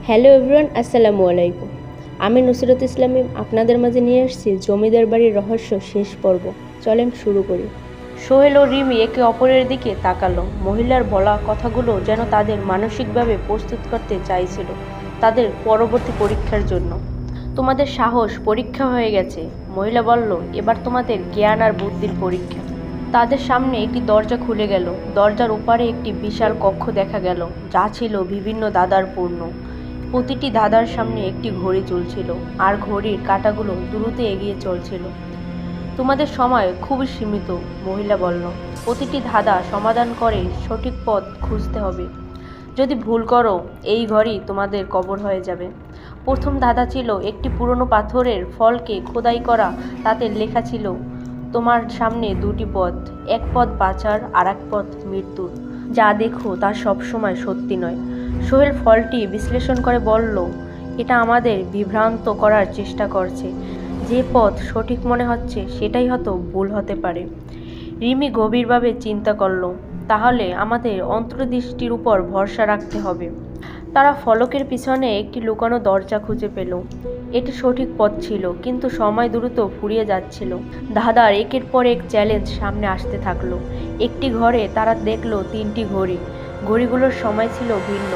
Hello everyone, আসসালামু আলাইকুম। আমি নুসরত ইসলাম আপনাদের মাঝে নিয়ে আসছি জমিদার বাড়ির রহস্য শেষ পর্ব। চলেন শুরু করি। সোহেল ও রিমি একে অপরের দিকে তাকালো। মহিলার বলা কথাগুলো যেন তাদের মানসিকভাবে প্রস্তুত করতে চাইছিল তাদের পরবর্তী পরীক্ষার জন্য। তোমাদের সাহস পরীক্ষা হয়ে গেছে, মহিলা বলল। এবার তোমাদের জ্ঞান আর বুদ্ধির পরীক্ষা। তাদের সামনে একটি দরজা খুলে গেল। দরজার ওপারে একটি বিশাল কক্ষ দেখা গেল, যা ছিল বিভিন্ন দাদার পূর্ণ। প্রতিটি দাদার সামনে একটি ঘড়ি চলছিল, আর ঘড়ির কাঁটাগুলো দ্রুত এগিয়ে চলছিল। তোমাদের সময় খুবই সীমিত, মহিলা বলল। প্রতিটি ধাঁধা সমাধান করে সঠিক পথ খুঁজতে হবে। যদি ভুল করো, এই ঘরই তোমাদের কবর হয়ে যাবে। প্রথম ধাঁধা ছিল একটি পুরনো পাথরের ফলকে খোদাই করা। তাতে লেখা ছিল, তোমার সামনে দুটি পথ, এক পথ বাঁচার আর এক পথ মৃত্যুর। যা দেখো তা সবসময় সত্যি নয়। সোহেল ফলটি বিশ্লেষণ করে বলল, এটা আমাদের বিভ্রান্ত করার চেষ্টা করছে। যে পথ সঠিক মনে হচ্ছে সেটাই হয়তো ভুল হতে পারে। রিমি গভীরভাবে চিন্তা করল, তাহলে আমাদের অন্তর্দৃষ্টির উপর ভরসা রাখতে হবে। তারা ফলকের পিছনে একটি লুকানো দরজা খুঁজে পেল। এটি সঠিক পথ ছিল, কিন্তু সময় দ্রুত ফুরিয়ে যাচ্ছিল। ধাঁধার একের পর এক চ্যালেঞ্জ সামনে আসতে থাকলো। একটি ঘরে তারা দেখলো তিনটি ঘড়ি। ঘড়িগুলোর সময় ছিল ভিন্ন,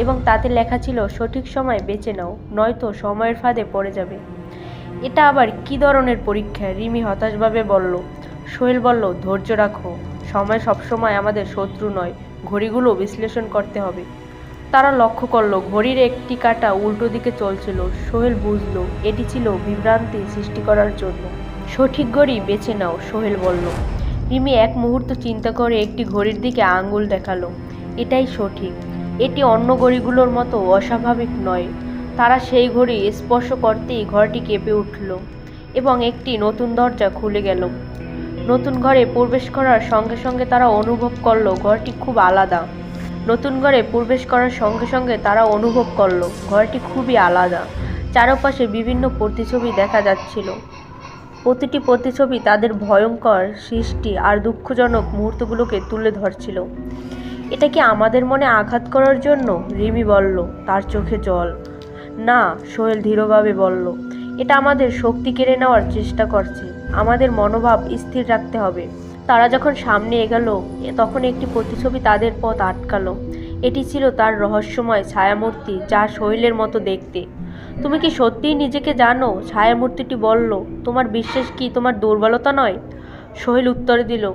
এবং তাতে লেখা ছিল, সঠিক সময় বেছে নাও, নয়তো সময়ের ফাঁদে পড়ে যাবে। এটা আবার কি ধরনের পরীক্ষা? রিমি হতাশভাবে বলল। সোহেল বলল, ধৈর্য রাখো, সময় সবসময় আমাদের শত্রু নয়, ঘড়িগুলো বিশ্লেষণ করতে হবে। তারা লক্ষ্য করল ঘড়ির একটি কাঁটা উল্টো দিকে চলছিল। সোহেল বুঝল এটি ছিল বিভ্রান্তি সৃষ্টি করার জন্য। সঠিক ঘড়ি বেছে নাও, সোহেল বলল। রিমি এক মুহূর্ত চিন্তা করে একটি ঘড়ির দিকে আঙ্গুল দেখালো। এটাই সঠিক, এটি অন্য ঘড়িগুলোর মতো অস্বাভাবিক নয়। তারা সেই ঘড়ি স্পর্শ করতেই ঘরটি কেঁপে উঠল, এবং একটি নতুন দরজা খুলে গেল। নতুন ঘরে প্রবেশ করার সঙ্গে সঙ্গে তারা অনুভব করলো ঘরটি খুব আলাদা। নতুন ঘরে প্রবেশ করার সঙ্গে সঙ্গে তারা অনুভব করলো ঘরটি খুবই আলাদা। চারপাশে বিভিন্ন প্রতিছবি দেখা যাচ্ছিল। প্রতিটি প্রতিছবি তাদের ভয়ঙ্কর সৃষ্টি আর দুঃখজনক মুহূর্তগুলোকে তুলে ধরছিল। এটা কি আমাদের মনে আঘাত করার জন্য? রিমি বলল, তার চোখে জল। না, সোহেল ধীরভাবে বলল, এটা আমাদের শক্তি কেড়ে নেওয়ার চেষ্টা করছে। আমাদের মনোভাব স্থির রাখতে হবে। তারা যখন সামনে এগোলো, তখন একটি প্রতিছবি তাদের পথ আটকালো। এটি ছিল তার রহস্যময় ছায়ামূর্তি, যা সোহেলের মতো দেখতে। তুমি কি সত্যিই নিজেকে জানো? ছায়ামূর্তিটি বলল। তোমার বিশ্বাস কি তোমার দুর্বলতা নয়? সোহেল উত্তর দিল,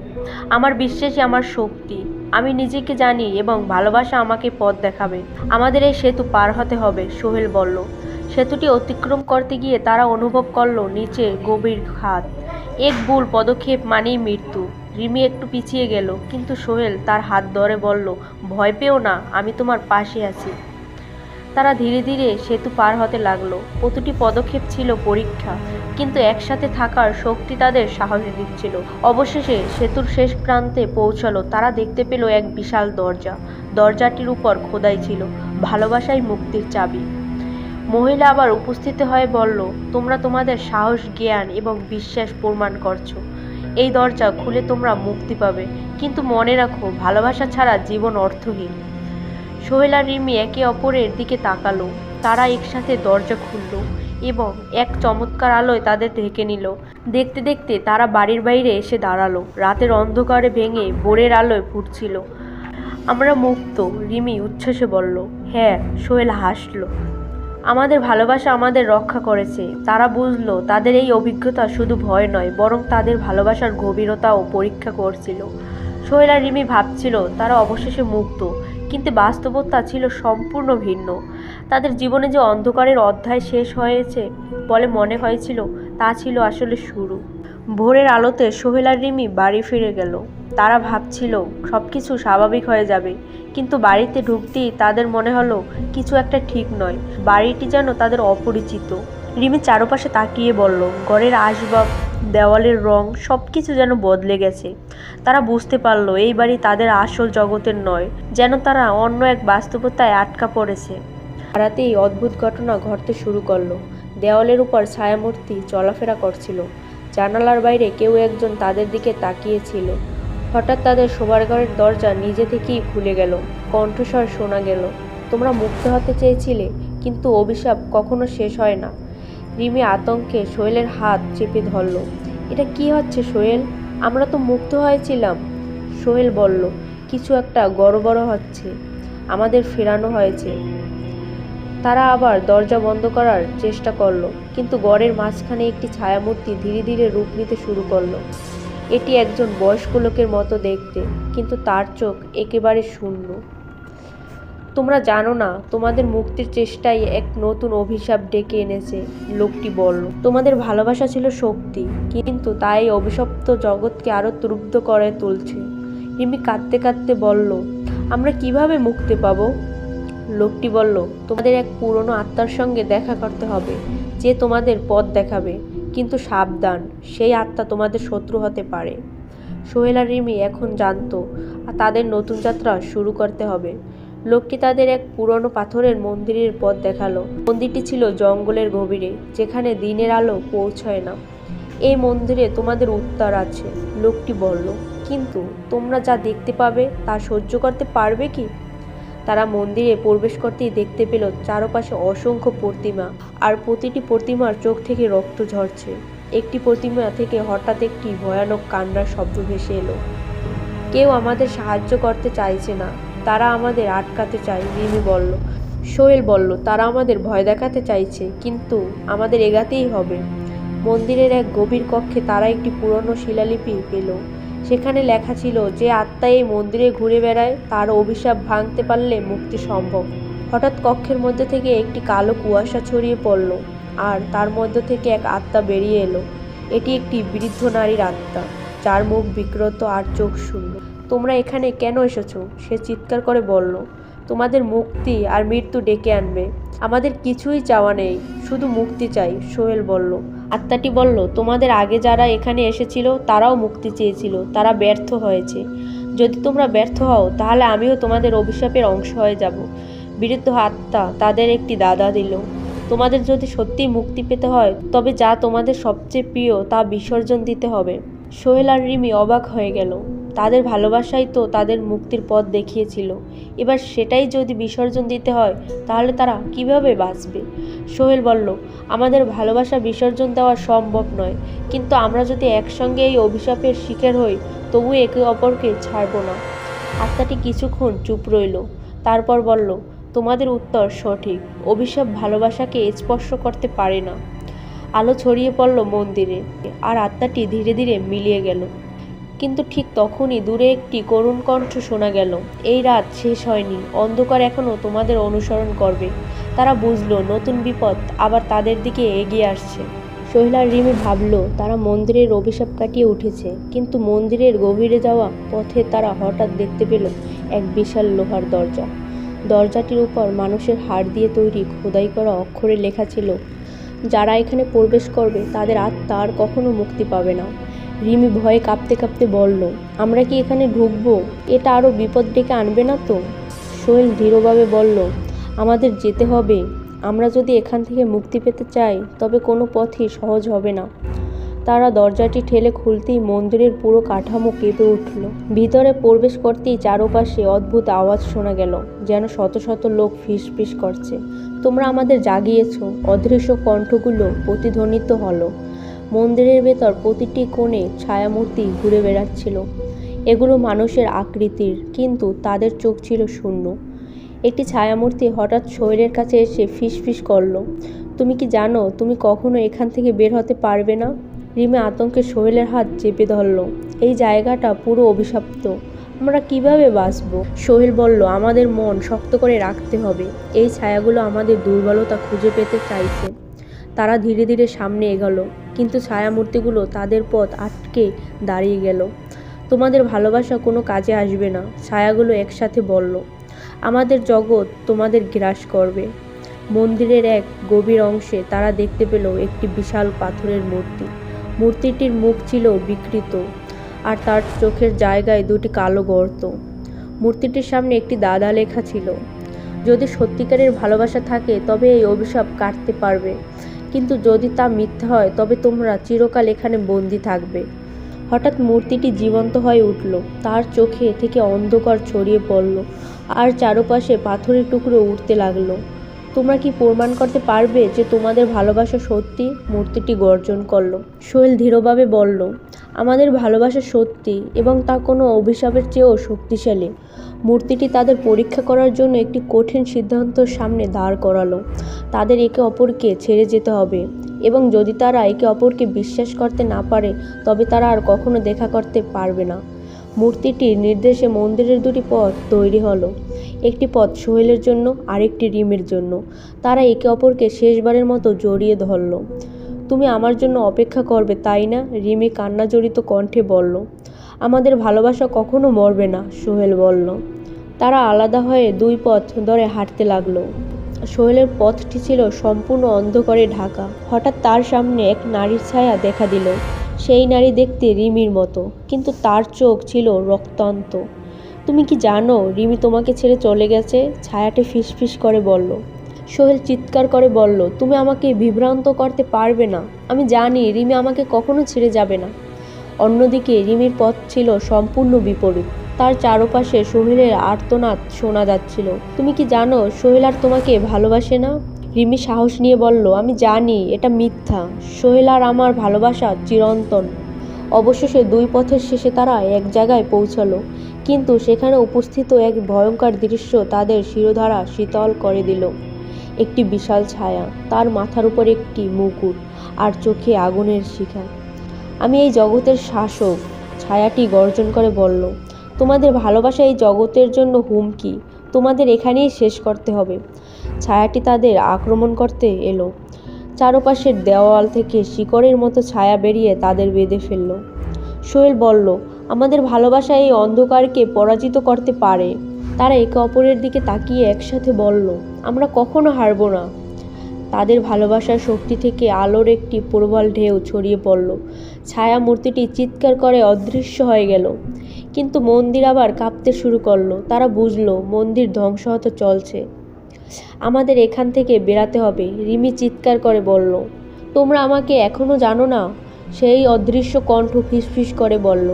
আমার বিশ্বাসই আমার শক্তি। আমি নিজেকে জানি, এবং ভালোবাসা আমাকে পথ দেখাবে। আমাদের এই সেতু পার হতে হবে, সোহেল বলল। সেতুটি অতিক্রম করতে গিয়ে তারা অনুভব করল নিচে গভীর খাদ। এক ভুল পদক্ষেপ মানেই মৃত্যু। রিমি একটু পিছিয়ে গেল, কিন্তু সোহেল তার হাত ধরে বলল, ভয় পেও না, আমি তোমার পাশে আছি। তারা ধীরে ধীরে সেতু পার হতে লাগলো। প্রতিটি পদক্ষেপ ছিল পরীক্ষা, কিন্তু একসাথে থাকার শক্তি তাদের সাহস দিচ্ছিল। অবশেষে সেতুর শেষ প্রান্তে পৌঁছালো। তারা দেখতে পেল এক বিশাল দরজা। দরজাটির উপর খোদাই ছিল, ভালোবাসাই মুক্তির চাবি। মহিলা আবার উপস্থিত হয়ে বলল, তোমরা তোমাদের সাহস, জ্ঞান এবং বিশ্বাস প্রমাণ করছো। এই দরজা খুলে তোমরা মুক্তি পাবে, কিন্তু মনে রাখো, ভালোবাসা ছাড়া জীবন অর্থহীন। সোহেল আর রিমি একে অপরের দিকে তাকালো। তারা একসাথে দরজা খুলল, এবং এক চমৎকার আলোয় তাদের ঢেকে নিল। দেখতে দেখতে তারা বাড়ির বাইরে এসে দাঁড়ালো। রাতের অন্ধকারে ভেঙে ভোরের আলোয় ফুটছিল। আমরা মুক্ত, রিমি উচ্ছ্বাসে বলল। হ্যাঁ, সোহেল হাসল। আমাদের ভালোবাসা আমাদের রক্ষা করেছে। তারা বুঝল তাদের এই অভিজ্ঞতা শুধু ভয় নয়, বরং তাদের ভালোবাসার গভীরতাও পরীক্ষা করছিল। সোহেল আর রিমি ভাবছিল তারা অবশেষে মুক্ত, কিন্তু বাস্তবতা ছিল সম্পূর্ণ ভিন্ন। তাদের জীবনে যে অন্ধকারের অধ্যায় শেষ হয়েছে বলে মনে হয়েছিল, তা ছিল আসলে শুরু। ভোরের আলোতে সোহেল আর রিমি বাড়ি ফিরে গেল। তারা ভাবছিল সবকিছু স্বাভাবিক হয়ে যাবে, কিন্তু বাড়িতে ঢুকতেই তাদের মনে হলো কিছু একটা ঠিক নয়। বাড়িটি যেন তাদের অপরিচিত। রিমি চারপাশে তাকিয়ে বলল, ঘরের আসবাব, দেওয়ালের রং, সবকিছু যেন বদলে গেছে। তারা বুঝতে পারল এই বাড়ি তাদের আসল জগতের নয়, যেন তারা অন্য এক বাস্তবতায় আটকা পড়েছে। রাতেই অদ্ভুত ঘটনা ঘটতে শুরু করলো। দেওয়ালের উপর ছায়ামূর্তি চলাফেরা করছিল। জানালার বাইরে কেউ একজন তাদের দিকে তাকিয়েছিল। হঠাৎ তাদের শোবার ঘরের দরজা নিজে থেকেই খুলে গেল। কণ্ঠস্বর শোনা গেল, তোমরা মুক্ত হতে চেয়েছিলে, কিন্তু অভিশাপ কখনো শেষ হয় না। রিমি আতঙ্কে সোহেলের হাত চেপে ধরল। এটা কি হচ্ছে সোহেল? আমরা তো মুক্ত হয়েছিলাম। সোহেল বলল, কিছু একটা গড়বড় হচ্ছে। আমাদের ফেরানো হয়েছে। তারা আবার দরজা বন্ধ করার চেষ্টা করলো, কিন্তু ঘরের মাঝখানে একটি ছায়ামূর্তি ধীরে ধীরে রূপ নিতে শুরু করলো। এটি একজন বয়স্ক লোকের মতো দেখতে, কিন্তু তার চোখ একেবারে শূন্য। তোমরা জানো না, তোমাদের মুক্তির চেষ্টাই এক নতুন অভিশাপ ডেকে এনেছে, লোকটি বলল। তোমাদের ভালোবাসা ছিল শক্তি, কিন্তু তাই অভিশপ্ত জগৎকে আরো ত্রুব্ধ করে তুলছে। রিমি কাঁদতে কাঁদতে বলল, আমরা কিভাবে মুক্তি পাবো? লোকটি বলল, তোমাদের এক পুরনো আত্মার সঙ্গে দেখা করতে হবে, যে তোমাদের পথ দেখাবে। কিন্তু সাবধান, সেই আত্মা তোমাদের শত্রু হতে পারে। সোহেল আর রিমি এখন জানতো তাদের নতুন যাত্রা শুরু করতে হবে। লোকটি তাদের এক পুরনো পাথরের মন্দিরের পথ দেখালো। মন্দিরটি ছিল জঙ্গলের গভীরে, যেখানে দিনের আলো পৌঁছয় না। এই মন্দিরে তোমাদের উত্তর আছে, লোকটি বলল, কিন্তু তোমরা যা দেখতে পাবে তা সহ্য করতে পারবে কি? তারা মন্দিরে প্রবেশ করতেই দেখতে পেল চারপাশে অসংখ্য প্রতিমা, আর প্রতিটি প্রতিমার চোখ থেকে রক্ত ঝরছে। একটি প্রতিমা থেকে হঠাৎ একটি ভয়ানক কান্নার শব্দ ভেসে এলো। কেউ আমাদের সাহায্য করতে চাইছে না, তারা আমাদের আটকাতে চায়, রিমি বলল। সোহেল বলল, তারা আমাদের ভয় দেখাতে চাইছে, কিন্তু আমাদের এগাতেই হবে। মন্দিরের এক গভীর কক্ষে তারা একটি পুরনো শিলালিপি পেল। সেখানে লেখা ছিল, যে আত্মা এই মন্দিরে ঘুরে বেড়ায় তার অভিশাপ ভাঙতে পারলে মুক্তি সম্ভব। হঠাৎ কক্ষের মধ্যে থেকে একটি কালো কুয়াশা ছড়িয়ে পড়ল, আর তার মধ্য থেকে এক আত্মা বেরিয়ে এলো। এটি একটি বৃদ্ধ নারীর আত্মা, যার মুখ বিকৃত আর চোখ শূন্য। তোমরা এখানে কেন এসেছো? সে চিৎকার করে বলল। তোমাদের মুক্তি আর মৃত্যু ডেকে আনবে। আমাদের কিছুই চাওয়া নেই, শুধু মুক্তি চাই, সোহেল বলল। আত্মাটি বলল, তোমাদের আগে যারা এখানে এসেছিল তারাও মুক্তি চেয়েছিল, তারা ব্যর্থ হয়েছে। যদি তোমরা ব্যর্থ হও, তাহলে আমিও তোমাদের অভিশাপের অংশ হয়ে যাব। বৃদ্ধ আত্মা তাদের একটি দাদা দিল। তোমাদের যদি সত্যিই মুক্তি পেতে হয়, তবে যা তোমাদের সবচেয়ে প্রিয় তা বিসর্জন দিতে হবে। সোহেল আর রিমি অবাক হয়ে গেল। তাদের ভালোবাসাই তো তাদের মুক্তির পথ দেখিয়েছিল, এবার সেটাই যদি বিসর্জন দিতে হয়, তাহলে তারা কিভাবে বাঁচবে? সোহেল বলল, আমাদের ভালোবাসা বিসর্জন দেওয়া সম্ভব নয়, কিন্তু আমরা যদি একসঙ্গে এই অভিশাপের শিকার হই, তবু একে অপরকে ছাড়ব না। আত্মাটি কিছুক্ষণ চুপ রইল, তারপর বলল, তোমাদের উত্তর সঠিক। অভিশাপ ভালোবাসাকে স্পর্শ করতে পারে না। আলো ছড়িয়ে পড়ল মন্দিরে, আর আত্মাটি ধীরে ধীরে মিলিয়ে গেল। কিন্তু ঠিক তখনই দূরে একটি করুণ কণ্ঠ শোনা গেল, এই রাত শেষ হয়নি, অন্ধকার এখনও তোমাদের অনুসরণ করবে। তারা বুঝলো নতুন বিপদ আবার তাদের দিকে এগিয়ে আসছে। সোহেল আর রিমি ভাবলো তারা মন্দিরের অভিশাপ কাটিয়ে উঠেছে, কিন্তু মন্দিরের গভীরে যাওয়া পথে তারা হঠাৎ দেখতে পেল এক বিশাল লোহার দরজা। দরজাটির উপর মানুষের হাড় দিয়ে তৈরি খোদাই করা অক্ষরে লেখা ছিল, যারা এখানে প্রবেশ করবে তাদের আত্মা আর কখনো মুক্তি পাবে না। রিমি ভয়ে কাঁপতে কাঁপতে বলল, আমরা কি এখানে ঢুকবো? এটা আরও বিপদ ডেকে আনবে না তো? সোহেল দৃঢ়ভাবে বলল, আমাদের যেতে হবে। আমরা যদি এখান থেকে মুক্তি পেতে চাই, তবে কোনো পথই সহজ হবে না। তারা দরজাটি ঠেলে খুলতেই মন্দিরের পুরো কাঠামো কেঁপে উঠল। ভিতরে প্রবেশ করতেই চারপাশে অদ্ভুত আওয়াজ শোনা গেল, যেন শত শত লোক ফিসফিস করছে। তোমরা আমাদের জাগিয়েছ, অদৃশ্য কণ্ঠগুলো প্রতিধ্বনিত হলো। মন্দিরের ভেতর প্রতিটি কোণে ছায়ামূর্তি ঘুরে বেড়াচ্ছিল। এগুলো মানুষের আকৃতির, কিন্তু তাদের চোখ ছিল শূন্য। একটি ছায়ামূর্তি হঠাৎ সোহেলের কাছে এসে ফিসফিস করল, তুমি কি জানো তুমি কখনো এখান থেকে বের হতে পারবে না? রিমি আতঙ্কে সোহেলের হাত চেপে ধরল। এই জায়গাটা পুরো অভিশপ্ত, আমরা কিভাবে বাঁচব? সোহেল বলল, আমাদের মন শক্ত করে রাখতে হবে। এই ছায়াগুলো আমাদের দুর্বলতা খুঁজে পেতে চাইছে। তারা ধীরে ধীরে সামনে এগোলো, কিন্তু ছায়ামূর্তিগুলো তাদের পথ আটকে দাঁড়িয়ে গেল। তোমাদের ভালোবাসা কোনো কাজে আসবে না, ছায়াগুলো একসাথে বলল। আমাদের জগৎ তোমাদের গ্রাস করবে। মন্দিরের এক গভীর অংশে তারা দেখতে পেল একটি বিশাল পাথরের মূর্তি। মূর্তিটির মুখ ছিল বিকৃত, আর তার চোখের জায়গায় দুটি কালো গর্ত। মূর্তিটির সামনে একটি দাদা লেখা ছিল, যদি সত্যিকারের ভালোবাসা থাকে তবে এই অভিশাপ কাটতে পারবে, কিন্তু যদি তা মিথ্যা হয় তবে তোমরা চিরকাল এখানে বন্দী থাকবে। হঠাৎ মূর্তিটি জীবন্ত হয়ে উঠল, তার চোখে থেকে অন্ধকার ছড়িয়ে পড়ল, আর চারপাশে পাথরের টুকরো উঠতে লাগলো। তোমরা কি প্রমাণ করতে পারবে যে তোমাদের ভালোবাসা সত্যি? মূর্তিটি গর্জন করলো। সোহেল ধীরভাবে বলল, আমাদের ভালোবাসা সত্যি এবং তা কোনো অভিশাপের চেয়েও শক্তিশালী। মূর্তিটি তাদের পরীক্ষা করার জন্য একটি কঠিন সিদ্ধান্তের সামনে দাঁড় করালো। তাদের একে অপরকে ছেড়ে যেতে হবে এবং যদি তারা একে অপরকে বিশ্বাস করতে না পারে তবে তারা আর কখনো দেখা করতে পারবে না। মূর্তিটির নির্দেশে মন্দিরের দুটি পথ তৈরি হলো, একটি পথ সোহেলের জন্য আরেকটি রিমির জন্য। তারা একে অপরকে শেষবারের মতো জড়িয়ে ধরল। তুমি আমার জন্য অপেক্ষা করবে তাই না? রিমি কান্না জড়িত কণ্ঠে বলল। আমাদের ভালোবাসা কখনো মরবে না, সোহেল বলল। তারা আলাদা হয়ে দুই পথ ধরে হাঁটতে লাগলো। সোহেলের পথটি ছিল সম্পূর্ণ অন্ধকারে ঢাকা। হঠাৎ তার সামনে এক নারীর ছায়া দেখা দিল। সেই নারী দেখতে রিমির মতো, কিন্তু তার চোখ ছিল রক্তান্ত। তুমি কি জানো রিমি তোমাকে ছেড়ে চলে গেছে? ছায়াটি ফিসফিস করে বলল। সোহেল চিৎকার করে বলল, তুমি আমাকে বিভ্রান্ত করতে পারবে না। আমি জানি রিমি আমাকে কখনো ছেড়ে যাবে না। অন্যদিকে রিমির পথ ছিল সম্পূর্ণ বিপরীত। তার চারপাশে সোহেলের আর্তনাদ শোনা যাচ্ছিল। তুমি কি জানো সোহেল আর তোমাকে ভালোবাসে না? রিমি সাহস নিয়ে বলল, আমি জানি এটা মিথ্যা। সোহেল আর আমার ভালোবাসা চিরন্তন। অবশেষে দুই পথের শেষে তারা এক জায়গায় পৌঁছালো, কিন্তু সেখানে উপস্থিত এক ভয়ঙ্কর দৃশ্য তাদের শিরোধারা শীতল করে দিল। একটি বিশাল ছায়া, তার মাথার উপর একটি মুকুট আর চোখে আগুনের শিখা। আমি এই জগতের শাসক, ছায়াটি গর্জন করে বলল। তোমাদের ভালোবাসা এই জগতের জন্য হুমকি। তোমাদের এখানেই শেষ করতে হবে। ছায়াটি তাদের আক্রমণ করতে এলো। চারপাশের দেওয়াল থেকে শিকড়ের মতো ছায়া বেরিয়ে তাদের বেঁধে ফেলল। সোহেল বলল, আমাদের ভালোবাসা এই অন্ধকারকে পরাজিত করতে পারে। তারা একে অপরের দিকে তাকিয়ে একসাথে বলল, আমরা কখনো হারব না। তাদের ভালোবাসার শক্তি থেকে আলোর একটি প্রবল ঢেউ ছড়িয়ে পড়ল। ছায়া মূর্তিটি চিৎকার করে অদৃশ্য হয়ে গেল। কিন্তু মন্দির আবার কাঁপতে শুরু করলো। তারা বুঝলো মন্দির ধ্বংস হতে চলছে। আমাদের এখান থেকে বেরাতে হবে, রিমি চিৎকার করে বলল। তোমরা আমাকে এখনো জানো না? সেই অদৃশ্য কণ্ঠ ফিসফিস করে বলল।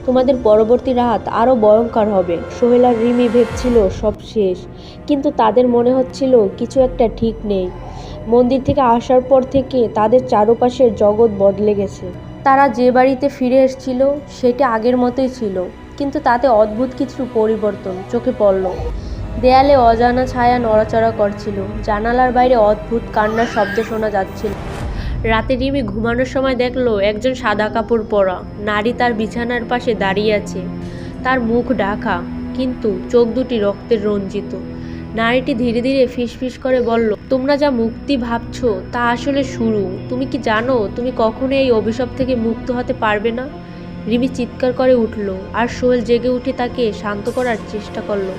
তোমাদের পরবর্তী রাত আরও ভয়ঙ্কর হবে। সোহেল আর রিমি ভেবছিল সব শেষ, কিন্তু তাদের মনে হচ্ছিল কিছু একটা ঠিক নেই। মন্দির থেকে আসার পর থেকে তাদের চারপাশের জগৎ বদলে গেছে। তারা যে বাড়িতে ফিরে এসেছিল সেটা আগের মতোই ছিল, কিন্তু তাতে অদ্ভুত কিছু পরিবর্তন চোখে পড়ল। দেয়ালে অজানা ছায়া নড়াচড়া করছিল। জানালার বাইরে অদ্ভুত কান্নার শব্দ শোনা যাচ্ছিল। রাতে রিমি ঘুমানোর সময় দেখলো একজন সাদা কাপড় পরা নারী তার বিছানার পাশে দাঁড়িয়ে আছে। তার মুখ ঢাকা, কিন্তু চোখ দুটি রক্তের রঞ্জিত। নারীটি ধীরে ধীরে ফিসফিস করে বলল, তোমরা যা মুক্তি ভাবছো তা আসলে শুরু। তুমি কি জানো তুমি কখনো এই অভিশাপ থেকে মুক্ত হতে পারবে না? রিমি চিৎকার করে উঠল, আর সোহেল জেগে উঠে তাকে শান্ত করার চেষ্টা করলো।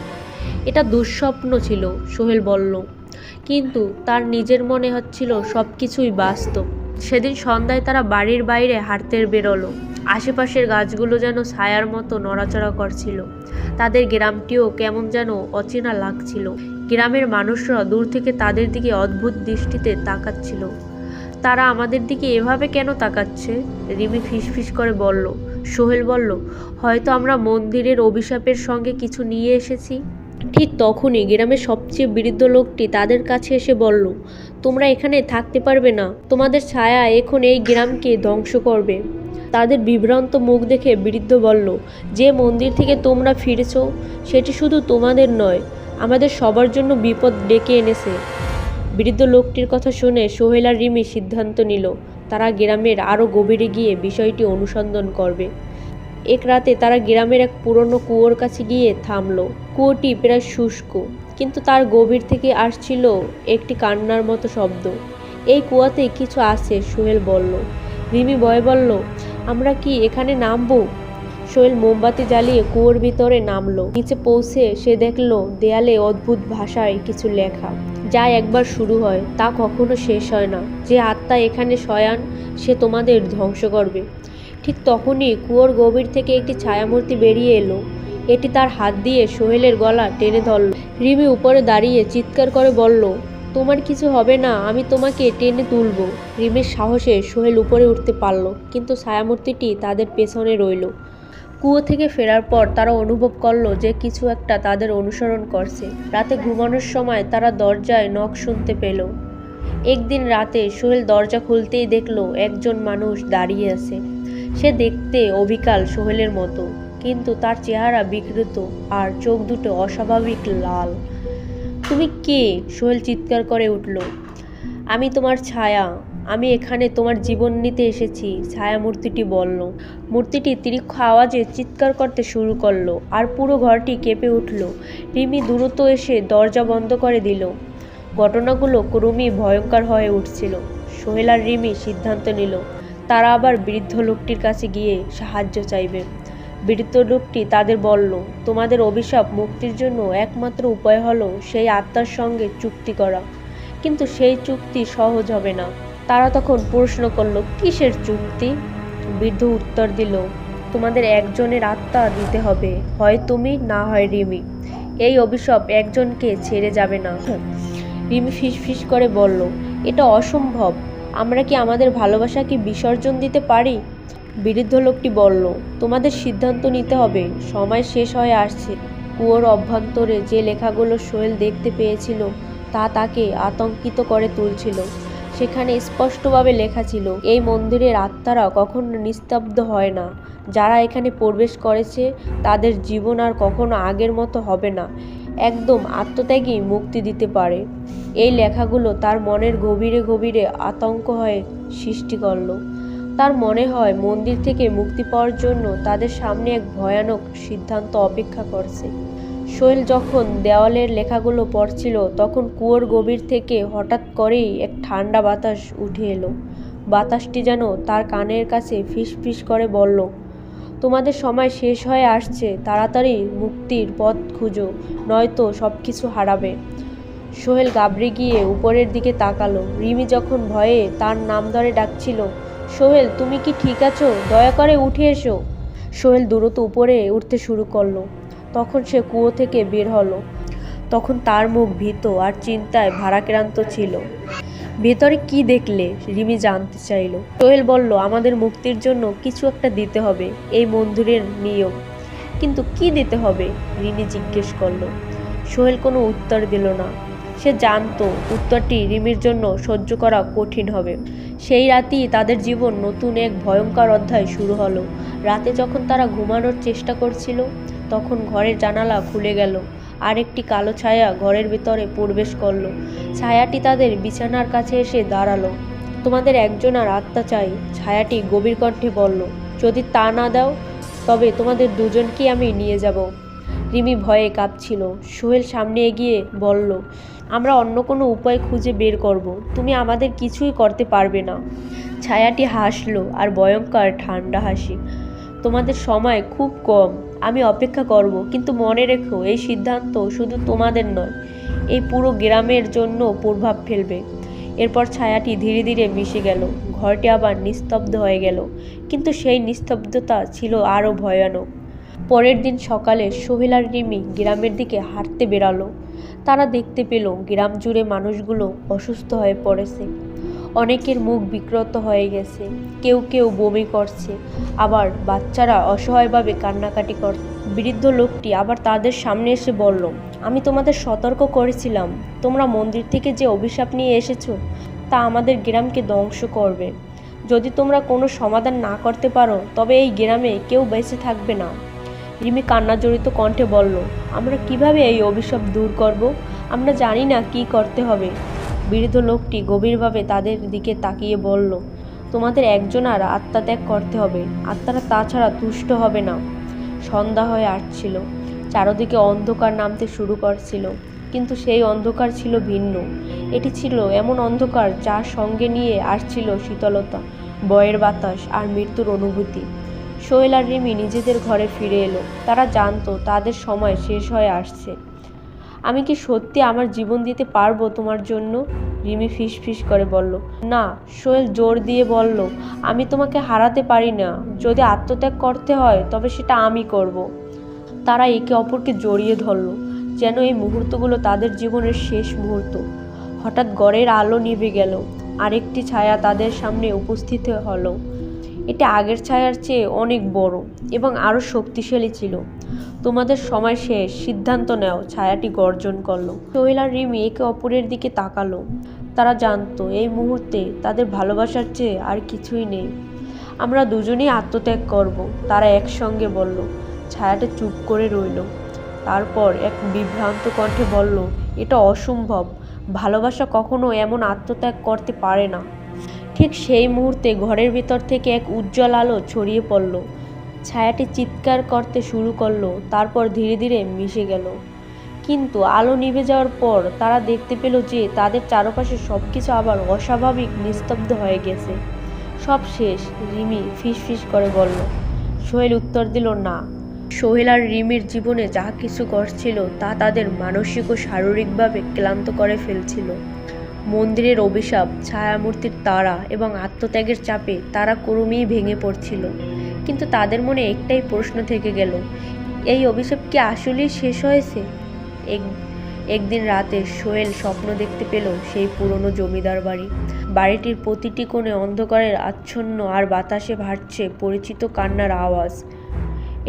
এটা দুঃস্বপ্ন ছিল, সোহেল বলল, কিন্তু তার নিজের মনে হচ্ছিল সব কিছুই বাস্তব। সেদিন সন্ধ্যায় তারা বাড়ির বাইরে হাঁটতে বেরোলো। আশেপাশের গাছগুলো যেন ছায়ার মতো নড়াচড়া করছিল। তাদের গ্রামটিও কেমন যেন অচেনা লাগছিল। গ্রামের মানুষরা দূর থেকে তাদের দিকে অদ্ভুত দৃষ্টিতে তাকাচ্ছিল। তারা আমাদের দিকে এভাবে কেন তাকাচ্ছে? রিমি ফিসফিস করে বলল। সোহেল বলল, হয়তো আমরা মন্দিরের অভিশাপের সঙ্গে কিছু নিয়ে এসেছি। ঠিক তখনই গ্রামের সবচেয়ে বৃদ্ধ লোকটি তাদের কাছে এসে বলল, তোমরা এখানে থাকতে পারবে না। তোমাদের ছায়া এখন এই গ্রামকে ধ্বংস করবে। তাদের বিভ্রান্ত মুখ দেখে বৃদ্ধ বলল, যে মন্দির থেকে তোমরা ফিরেছ সেটি শুধু তোমাদের নয়, আমাদের সবার জন্য বিপদ ডেকে এনেছে। বৃদ্ধ লোকটির কথা শুনে সোহেল আর রিমি সিদ্ধান্ত নিল তারা গ্রামের আরও গভীরে গিয়ে বিষয়টি অনুসন্ধান করবে। এক রাতে তারা গ্রামের এক পুরনো কুয়োর কাছে গিয়ে থামলো। কুয়োটি প্রায় শুষ্ক, কিন্তু তার গভীর থেকে আসছিল একটি কান্নার মতো শব্দ। এই কুয়াতে কিছু আছে, সোহেল বলল। রিমি ভয়ে বলল, আমরা কি এখানে নামবো? সোহেল মোমবাতি জ্বালিয়ে কুয়োর ভিতরে নামলো। নিচে পৌঁছে সে দেখলো দেয়ালে অদ্ভুত ভাষায় কিছু লেখা, যা একবার শুরু হয় তা কখনো শেষ হয় না। যে আত্মা এখানে শয়ান সে তোমাদের ধ্বংস করবে। ঠিক তখনই কুয়োর গভীর থেকে একটি ছায়ামূর্তি বেরিয়ে এলো। এটি তার হাত দিয়ে সোহেলের গলা টেনে ধরল। রিমি উপরে দাঁড়িয়ে চিৎকার করে বলল, তোমার কিছু হবে না, আমি তোমাকে টেনে তুলব। রিমির সাহসে সোহেল উপরে উঠতে পারল, কিন্তু ছায়ামূর্তিটি তাদের পেছনে রইল। কুয়ো থেকে ফেরার পর তারা অনুভব করলো যে কিছু একটা তাদের অনুসরণ করছে। রাতে ঘুমানোর সময় তারা দরজায় নখ শুনতে পেল। একদিন রাতে সোহেল দরজা খুলতেই দেখলো একজন মানুষ দাঁড়িয়ে আছে। সে দেখতে অবিকাল সোহেলের মতো, কিন্তু তার চেহারা বিকৃত আর চোখ দুটো অস্বাভাবিক লাল। তুমি কে? সোহেল চিৎকার করে উঠল। আমি তোমার ছায়া, আমি এখানে তোমার জীবন নিতে এসেছি, ছায়া মূর্তিটি বলল। মূর্তিটি তীক্ষ্ণ আওয়াজে চিৎকার করতে শুরু করলো আর পুরো ঘরটি কেঁপে উঠল। রিমি দ্রুত এসে দরজা বন্ধ করে দিল। ঘটনাগুলো ক্রমেই ভয়ঙ্কর হয়ে উঠছিল। সোহেল আর রিমি সিদ্ধান্ত নিল তারা আবার বৃদ্ধ লোকটির কাছে গিয়ে সাহায্য চাইবে। বৃদ্ধ লোকটি তাদের বলল, তোমাদের অভিশাপ মুক্তির জন্য একমাত্র উপায় হলো সেই আত্মার সঙ্গে চুক্তি করা, কিন্তু সেই চুক্তি সহজ হবে না। তারা তখন প্রশ্ন করল, কিসের চুক্তি? বৃদ্ধ উত্তর দিল, তোমাদের একজনের আত্মা দিতে হবে, হয় তুমি না হয় রিমি। এই অভিশাপ একজনকে ছেড়ে যাবে না। রিমি ফিসফিস করে বলল, এটা অসম্ভব, আমরা কি আমাদের ভালোবাসাকে বিসর্জন দিতে পারি? বৃদ্ধ লোকটি বলল, তোমাদের সিদ্ধান্ত নিতে হবে, সময় শেষ হয়ে আসছে। কুয়োর অভ্যন্তরে যে লেখাগুলো সোহেল দেখতে পেয়েছিল তা তাকে আতঙ্কিত করে তুলছিল। সেখানে স্পষ্টভাবে লেখা ছিল, এই মন্দিরের আত্মারা কখনো নিস্তব্ধ হয় না, যারা এখানে প্রবেশ করেছে তাদের জীবন আর কখনো আগের মতো হবে না, একদম আত্মত্যাগী মুক্তি দিতে পারে। এই লেখাগুলো তার মনের গভীরে গভীরে আতঙ্ক হয়ে সৃষ্টি করলো। তার মনে হয় মন্দির থেকে মুক্তি পাওয়ার জন্য তাদের সামনে এক ভয়ানক সিদ্ধান্ত অপেক্ষা করছে। সোহেল যখন দেওয়ালের লেখাগুলো পড়ছিল তখন কুয়োর গভীর থেকে হঠাৎ করেই এক ঠান্ডা বাতাস উঠে এলো। বাতাসটি যেন তার কানের কাছে ফিসফিস করে বলল, তোমাদের সময় শেষ হয়ে আসছে, তাড়াতাড়ি মুক্তির পথ খুঁজো, নয়তো সব কিছু হারাবে। সোহেল ঘাবড়ে গিয়ে উপরের দিকে তাকালো। রিমি যখন ভয়ে তার নাম ধরে ডাকছিল, সোহেল তুমি কি ঠিক আছো? দয়া করে উঠে এসো। সোহেল দ্রুত উপরে উঠতে শুরু করলো। তখন সে কুয়ো থেকে বের হলো। তখন তার মুখ ভীত আর চিন্তায় ভারাক্রান্ত ছিল। ভেতরে কি দেখলে? রিমি জানতে চাইল। সোহেল বলল, আমাদের মুক্তির জন্য কিছু একটা দিতে হবে, এই মন্দিরের নিয়ম। কিন্তু কি দিতে হবে? রিমি জিজ্ঞেস করলো। সোহেল কোনো উত্তর দিল না। সে জানতো উত্তরটি রিমির জন্য সহ্য করা কঠিন হবে। সেই রাতেই তাদের জীবন নতুন এক ভয়ঙ্কর অধ্যায় শুরু হলো। রাতে যখন তারা ঘুমানোর চেষ্টা করছিল তখন ঘরের জানালা খুলে গেল আর একটি কালো ছায়া ঘরের ভেতরে প্রবেশ করলো। ছায়াটি তাদের বিছানার কাছে এসে দাঁড়ালো। তোমাদের একজনের আত্মা চাই, ছায়াটি গভীর কণ্ঠে বলল। যদি তা না দাও তবে তোমাদের দুজনকে আমি নিয়ে যাব। রিমি ভয়ে কাঁপছিল। সোহেল সামনে এগিয়ে বলল, আমরা অন্য কোনো উপায় খুঁজে বের করব, তুমি আমাদের কিছুই করতে পারবে না। ছায়াটি হাসলো আর ভয়ঙ্কর ঠান্ডা হাসি। তোমাদের সময় খুব কম, আমি অপেক্ষা করব, কিন্তু মনে রেখো এই সিদ্ধান্ত শুধু তোমাদের নয়, এই পুরো গ্রামের জন্য প্রভাব ফেলবে। এরপর ছায়াটি ধীরে ধীরে মিশে গেল। ঘরটি আবার নিস্তব্ধ হয়ে গেল, কিন্তু সেই নিস্তব্ধতা ছিল আরও ভয়ানক। পরের দিন সকালে সোহেল আর রিমি গ্রামের দিকে হাঁটতে বেরালো। তারা দেখতে পেল গ্রাম জুড়ে মানুষগুলো অসুস্থ হয়ে পড়েছে। অনেকের মুখ বিকৃত হয়ে গেছে, কেউ কেউ বমি করছে, আবার বাচ্চারা অসহায়ভাবে কান্নাকাটি করছে। বৃদ্ধ লোকটি আবার তাদের সামনে এসে বলল, আমি তোমাদের সতর্ক করেছিলাম, তোমরা মন্দির থেকে যে অভিশাপ নিয়ে এসেছো তা আমাদের গ্রামকে ধ্বংস করবে। যদি তোমরা কোনো সমাধান না করতে পারো তবে এই গ্রামে কেউ বেঁচে থাকবে না। রিমি কান্নাজড়িত কণ্ঠে বলল, আমরা কিভাবে এই অভিশাপ দূর করব? আমরা জানি না কি করতে হবে। বৃদ্ধ লোকটি গভীরভাবে তাদের দিকে তাকিয়ে বলল, তোমাদের একজনের আত্মত্যাগ করতে হবে, আত্মারা তাছাড়া তুষ্ট হবে না। সন্ধ্যা হয়ে আসছিল, চারদিকে অন্ধকার নামতে শুরু করছিল, কিন্তু সেই অন্ধকার ছিল ভিন্ন। এটি ছিল এমন অন্ধকার যার সঙ্গে নিয়ে আসছিল শীতলতা, ভয়ের বাতাস আর মৃত্যুর অনুভূতি। সোহেল আর রিমি নিজেদের ঘরে ফিরে এলো। তারা জানতো তাদের সময় শেষ হয়ে আসছে। আমি কি সত্যি আমার জীবন দিতে পারবো তোমার জন্য? রিমি ফিসফিস করে বলল। না, সোহেল জোর দিয়ে বলল, আমি তোমাকে হারাতে পারি না, যদি আত্মত্যাগ করতে হয় তবে সেটা আমি করব। তারা একে অপরকে জড়িয়ে ধরল, যেন এই মুহূর্তগুলো তাদের জীবনের শেষ মুহূর্ত। হঠাৎ ঘরের আলো নিভে গেল, আরেকটি ছায়া তাদের সামনে উপস্থিত হলো। এটা আগের ছায়ার চেয়ে অনেক বড় এবং আরও শক্তিশালী ছিল। তোমাদের সময় শেষ, সিদ্ধান্ত নেও, ছায়াটি গর্জন করলো। সোহেল আর রিমি একে অপরের দিকে তাকালো। তারা জানতো এই মুহূর্তে তাদের ভালোবাসার চেয়ে আর কিছুই নেই। আমরা দুজনেই আত্মত্যাগ করব, তারা একসঙ্গে বলল। ছায়াটা চুপ করে রইল। তারপর এক বিভ্রান্ত কণ্ঠে বলল, এটা অসম্ভব, ভালোবাসা কখনো এমন আত্মত্যাগ করতে পারে না। ঠিক সেই মুহূর্তে ঘরের ভেতর থেকে এক উজ্জ্বল আলো ছড়িয়ে পড়ল। ছায়াটি চিৎকার করতে শুরু করলো, তারপর ধীরে ধীরে মিশে গেল। কিন্তু আলো নিভে যাওয়ার পর তারা দেখতে পেল যে তাদের চারপাশে সবকিছু আবার অস্বাভাবিক নিস্তব্ধ হয়ে গেছে। সব শেষ, রিমি ফিসফিস করে বলল। সোহেল উত্তর দিল, না। সোহেল আর রিমির জীবনে যা কিছু ঘটছিল তা তাদের মানসিক ও শারীরিকভাবে ক্লান্ত করে ফেলছিল। মন্দিরের অভিশাপ, ছায়ামূর্তির তাড়া এবং আত্মত্যাগের চাপে তারা ক্রমেই ভেঙে পড়ছিল। কিন্তু তাদের মনে একটাই প্রশ্ন থেকে গেল, এই অভিশাপ কি আসলেই শেষ হয়েছে? একদিন রাতে সোহেল স্বপ্ন দেখতে পেল সেই পুরনো জমিদার বাড়ি। বাড়িটির প্রতিটি কোণে অন্ধকারের আচ্ছন্ন, আর বাতাসে ভাসছে পরিচিত কান্নার আওয়াজ।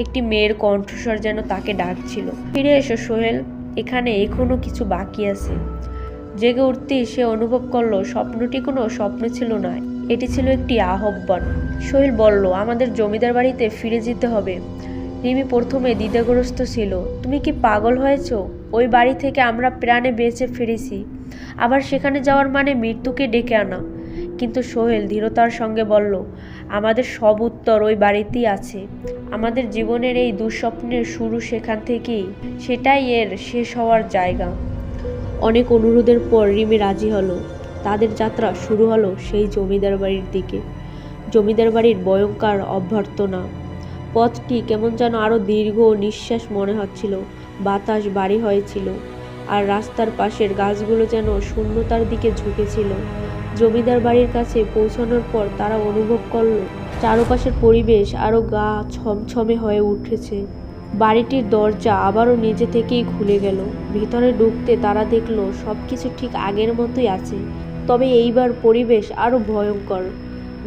একটি মেয়ের কণ্ঠস্বর যেন তাকে ডাকছিল, ফিরে এসো সোহেল, এখানে এখনো কিছু বাকি আছে। জেগে উঠতেই সে অনুভব করলো স্বপ্নটি কোনো স্বপ্ন ছিল না, এটি ছিল একটি আহ্বান। সোহেল বলল, আমাদের জমিদার বাড়িতে ফিরে যেতে হবে। রিমি প্রথমে দ্বিধাগ্রস্ত ছিল। তুমি কি পাগল হয়েছ? ওই বাড়ি থেকে আমরা প্রাণে বেঁচে ফিরেছি, আবার সেখানে যাওয়ার মানে মৃত্যুকে ডেকে আনা। কিন্তু সোহেল দৃঢ়তার সঙ্গে বলল, আমাদের সব উত্তর ওই বাড়িতেই আছে। আমাদের জীবনের এই দুঃস্বপ্নের শুরু সেখান থেকেই, সেটাই এর শেষ হওয়ার জায়গা। অনেক অনুরোধের পর রিমি রাজি হলো। তাদের যাত্রা শুরু হলো সেই জমিদার বাড়ির দিকে। জমিদার বাড়ির ভয়ঙ্কর অভ্যর্থনা। পথটি কেমন যেন আরও দীর্ঘ ও নিঃশ্বাস মনে হচ্ছিল। বাতাস ভারী হয়েছিল, আর রাস্তার পাশের গাছগুলো যেন শূন্যতার দিকে ঝুঁকেছিল। জমিদার বাড়ির কাছে পৌঁছানোর পর তারা অনুভব করল চারপাশের পরিবেশ আরও গা ছমছমে হয়ে উঠেছে। বাড়িটির দরজা আবারও নিজে থেকেই খুলে গেল। ভিতরে ঢুকতে তারা দেখল সবকিছু ঠিক আগের মতোই আছে, তবে এইবার পরিবেশ আরও ভয়ঙ্কর।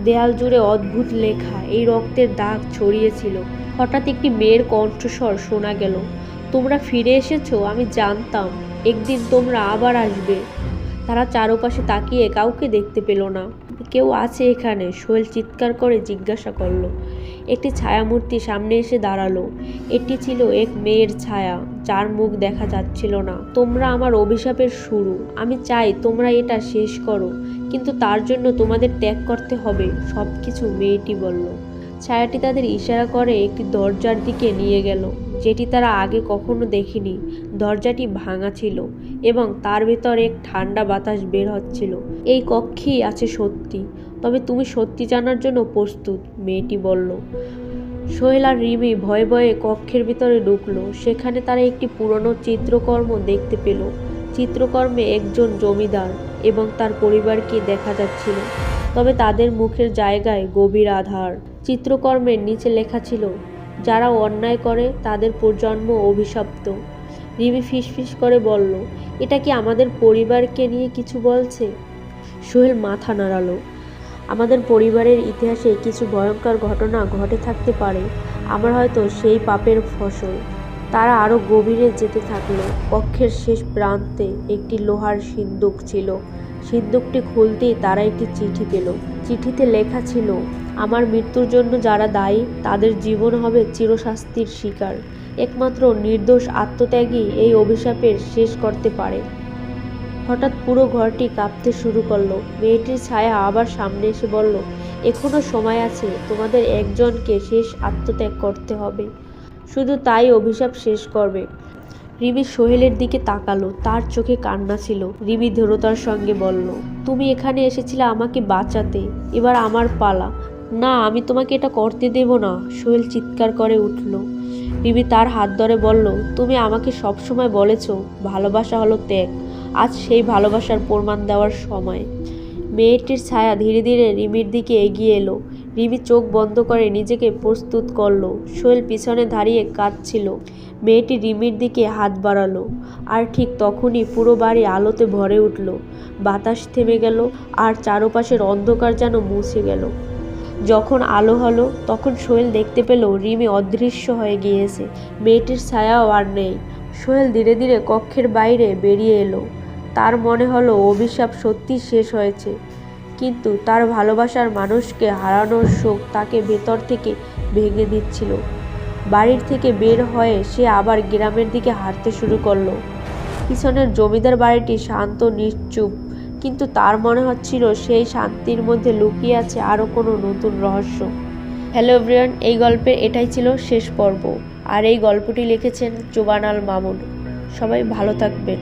দেয়াল জুড়ে অদ্ভুত লেখা, এই রক্তের দাগ ছড়িয়েছিল। হঠাৎ একটি মেয়ের কণ্ঠস্বর শোনা গেল, তোমরা ফিরে এসেছো, আমি জানতাম একদিন তোমরা আবার আসবে। তারা চারপাশে তাকিয়ে কাউকে দেখতে পেল না। কেউ আছে এখানে? সোহেল চিৎকার করে জিজ্ঞাসা করলো। একটি ছায়ামূর্তি সামনে এসে দাঁড়ালো। এটি ছিল এক মেয়ের ছায়া, যার মুখ দেখা যাচ্ছিল না। তোমরা আমার অভিশাপের শুরু, আমি চাই তোমরা এটা শেষ করো, কিন্তু তার জন্য তোমাদের ত্যাগ করতে হবে সবকিছু, মেয়েটি বলল। ছায়াটি তাদের ইশারা করে একটি দরজার দিকে নিয়ে গেল, যেটি তারা আগে কখনো দেখেনি। দরজাটি ভাঙা ছিল এবং তার ভেতর এক ঠান্ডা বাতাস বের হচ্ছিল। এই কক্ষেই আছে সত্যি, তবে তুমি সত্যি জানার জন্য প্রস্তুত, মেয়েটি বলল। সোহেল আর রিমি ভয়ে ভয়ে কক্ষের ভিতরে ঢুকলো। সেখানে তারা একটি পুরনো চিত্রকর্ম দেখতে পেল। চিত্রকর্মে একজন জমিদার এবং তার পরিবারকে দেখা যাচ্ছিল, তবে তাদের মুখের জায়গায় গভীর আধার। চিত্রকর্মের নিচে লেখা ছিল, যারা অন্যায় করে তাদের প্রজন্ম অভিশপ্ত। রিমি ফিসফিস করে বলল, এটা কি আমাদের পরিবারকে নিয়ে কিছু বলছে? সোহেল মাথা নাড়ালো। আমাদের পরিবারের ইতিহাসে কিছু ভয়ঙ্কর ঘটনা ঘটে থাকতে পারে, আমরা হয়তো সেই পাপের ফসল। তারা আরও গভীরে যেতে থাকলো। কক্ষের শেষ প্রান্তে একটি লোহার সিন্দুক ছিল। সিন্দুকটি খুলতেই তারা একটি চিঠি পেল। চিঠিতে লেখা ছিল, আমার মৃত্যুর জন্য যারা দায়ী তাদের জীবন হবে চিরশাস্তির শিকার। একমাত্র নির্দোষ আত্মত্যাগী এই অভিশাপের শেষ করতে পারে। হঠাৎ পুরো ঘরটি কাঁপতে শুরু করলো। মেয়েটির ছায়া আবার সামনে এসে বলল, এখনো সময় আছে, তোমাদের একজনকে শেষ আত্মত্যাগ করতে হবে, শুধু তাই অভিশাপ শেষ করবে। রিমি সোহেলের দিকে তাকালো, তার চোখে কান্না ছিল। রিমি দৃঢ়তার সঙ্গে বলল, তুমি এখানে এসেছিলে আমাকে বাঁচাতে, এবার আমার পালা। না, আমি তোমাকে এটা করতে দেব না, সোহেল চিৎকার করে উঠল। রিমি তার হাত ধরে বলল, তুমি আমাকে সবসময় বলেছ ভালোবাসা হলো ত্যাগ, আজ সেই ভালোবাসার প্রমাণ দেওয়ার সময়। মেয়েটির ছায়া ধীরে ধীরে রিমির দিকে এগিয়ে এলো। রিমি চোখ বন্ধ করে নিজেকে প্রস্তুত করলো। সোহেল পিছনে দাঁড়িয়ে কাঁদছিল। মেয়েটি রিমির দিকে হাত বাড়ালো, আর ঠিক তখনই পুরো বাড়ি আলোতে ভরে উঠল। বাতাস থেমে গেল, আর চারপাশের অন্ধকার যেন মুছে গেল। যখন আলো হলো তখন সোহেল দেখতে পেল রিমি অদৃশ্য হয়ে গিয়েছে। মেয়েটির ছায়াও আর নেই। সোহেল ধীরে ধীরে কক্ষের বাইরে বেরিয়ে এলো। তার মনে হলো অভিশাপ সত্যি শেষ হয়েছে, কিন্তু তার ভালোবাসার মানুষকে হারানোর শোক তাকে ভেতর থেকে ভেঙে দিচ্ছিল। বাড়ির থেকে বের হয়ে সে আবার গ্রামের দিকে হাঁটতে শুরু করলো। পিছনের জমিদার বাড়িটি শান্ত নিশ্চুপ, কিন্তু তার মনে হচ্ছিল সেই শান্তির মধ্যে লুকিয়ে আছে আরও কোনো নতুন রহস্য। হ্যালো এভরিওয়ান, এই গল্পের এটাই ছিল শেষ পর্ব, আর এই গল্পটি লিখেছেন জুবানাল মামুন। সবাই ভালো থাকবেন।